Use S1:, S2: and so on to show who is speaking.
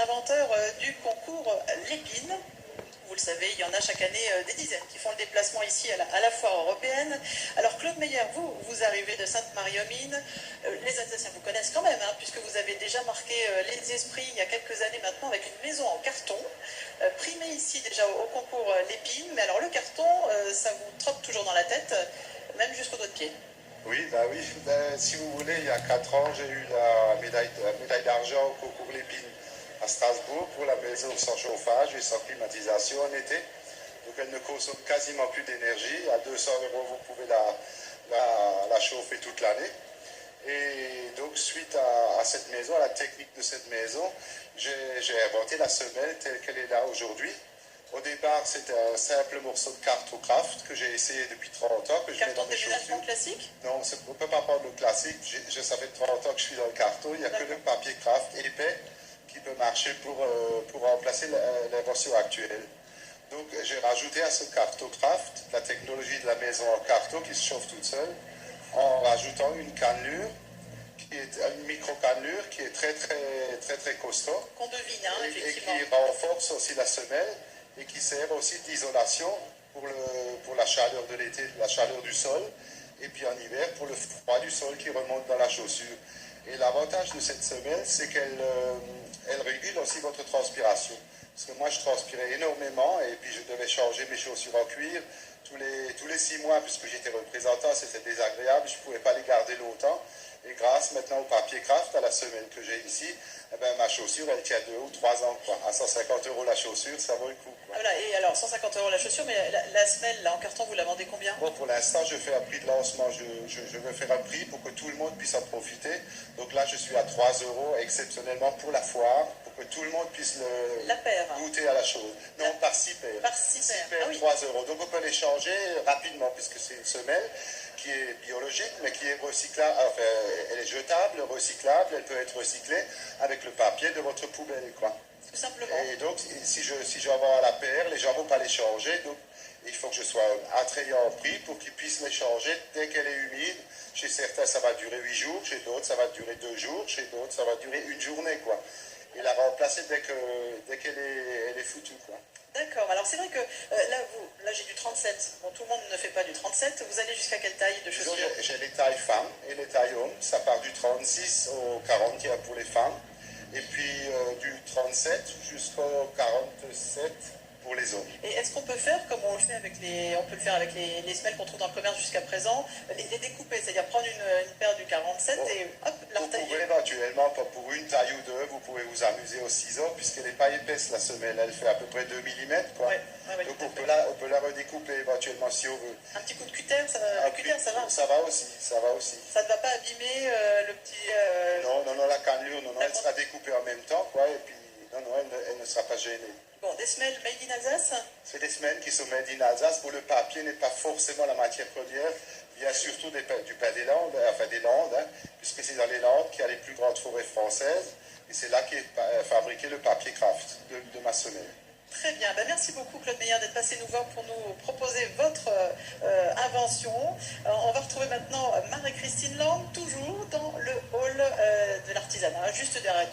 S1: inventeur du concours Lépine. Vous le savez, il y en a chaque année des dizaines qui font le déplacement ici à la foire européenne. Alors Claude Meyer, vous arrivez de Sainte-Marie-aux-Mines. Les Alsaciens vous connaissent quand même, hein, puisque vous avez déjà marqué les esprits il y a quelques années maintenant avec une maison en carton, primée ici déjà au concours Lépine. Mais alors le carton, ça vous trotte toujours dans la tête, même jusqu'au doigt de pied.
S2: Oui, si vous voulez, il y a 4 ans, j'ai eu la médaille d'argent au concours Lépine à Strasbourg pour la maison sans chauffage et sans climatisation en été. Donc elle ne consomme quasiment plus d'énergie. À 200 €, vous pouvez la chauffer toute l'année. Et donc suite à cette maison, à la technique de cette maison, j'ai inventé la semelle telle qu'elle est là aujourd'hui. Au départ, c'était un simple morceau de carton craft que j'ai essayé depuis 30 ans, que je mets dans mes chaussures.
S1: Classique?
S2: Non, on ne peut pas prendre le classique. Ça fait 30 ans que je suis dans le carton. Il n'y a que le papier craft épais qui peut marcher pour remplacer l'invention actuelle. Donc j'ai rajouté à ce carton craft la technologie de la maison en carton qui se chauffe toute seule, en rajoutant une cannelure, qui est une micro-cannelure qui est très costaud.
S1: Qu'on devine, hein, effectivement.
S2: Et qui renforce aussi la semelle et qui sert aussi d'isolation pour la chaleur de l'été, la chaleur du sol, et puis en hiver pour le froid du sol qui remonte dans la chaussure. Et l'avantage de cette semelle, c'est qu'elle régule aussi votre transpiration. Parce que moi, je transpirais énormément et puis je devais changer mes chaussures en cuir tous les 6 mois, puisque j'étais représentant, c'était désagréable, je ne pouvais pas les garder longtemps. Et grâce maintenant au papier craft, à la semelle que j'ai ici, eh ben, ma chaussure, elle tient 2 ou 3 ans. Quoi. À 150 € la chaussure, ça vaut le coup. Quoi.
S1: Voilà, et alors 150 € la chaussure, mais la semelle là, en carton, vous la vendez combien?
S2: Bon, pour l'instant, je fais un prix de lancement. Je veux faire un prix pour que tout le monde puisse en profiter. Donc là, je suis à 3 € exceptionnellement pour la foire, pour que tout le monde puisse goûter à la chose. Non, par 6 paires.
S1: Par 6 paires, ah, oui.
S2: 3 €. Donc on peut les changer rapidement, puisque c'est une semelle qui est biologique, mais qui est recyclable, enfin, elle est jetable, recyclable, elle peut être recyclée avec le papier de votre poubelle, quoi.
S1: Tout simplement.
S2: Et donc, si j'en vends à la paire, les gens ne vont pas les changer, donc il faut que je sois attrayant en prix pour qu'ils puissent les changer dès qu'elle est humide. Chez certains, ça va durer 8 jours, chez d'autres, ça va durer 2 jours, chez d'autres, ça va durer 1 journée, quoi. Et la remplacer dès qu'elle est foutue, quoi.
S1: D'accord, alors c'est vrai que là j'ai du 37, bon tout le monde ne fait pas du 37, vous allez jusqu'à quelle taille de chaussures?
S2: J'ai les tailles femmes et les tailles hommes, ça part du 36 au 40 pour les femmes, et puis du 37 jusqu'au 47 pour les hommes.
S1: Et est-ce qu'on peut faire comme on le fait avec les semelles qu'on trouve dans le commerce jusqu'à présent, les découper, c'est-à-dire prendre une paire du 47 et hop, la retailler?
S2: Vous pouvez éventuellement, pour une taille ou deux, vous pouvez vous amuser au ciseau, puisqu'elle n'est pas épaisse la semelle, elle fait à peu près 2 mm, quoi.
S1: Ouais,
S2: donc on peut la redécouper éventuellement si on veut.
S1: Un petit coup de cutter, ça va?
S2: Ça va aussi.
S1: Ça ne va pas abîmer le petit...
S2: Non, la cannelure, elle sera découpée en même temps, quoi, et puis elle ne sera pas gênée.
S1: Bon, des semelles made in Alsace?
S2: C'est des semelles qui sont made in Alsace, où le papier n'est pas forcément la matière première, il y a surtout du pain des Landes, hein, puisque c'est dans les Landes qu'il y a les plus grandes forêts françaises, et c'est là qu'est fabriqué le papier craft de ma semelle.
S1: Très bien, ben merci beaucoup Claude Meyer d'être passé nous voir pour nous proposer votre invention. Alors, on va retrouver maintenant Marie-Christine Lang, toujours dans le hall de l'artisanat, juste derrière.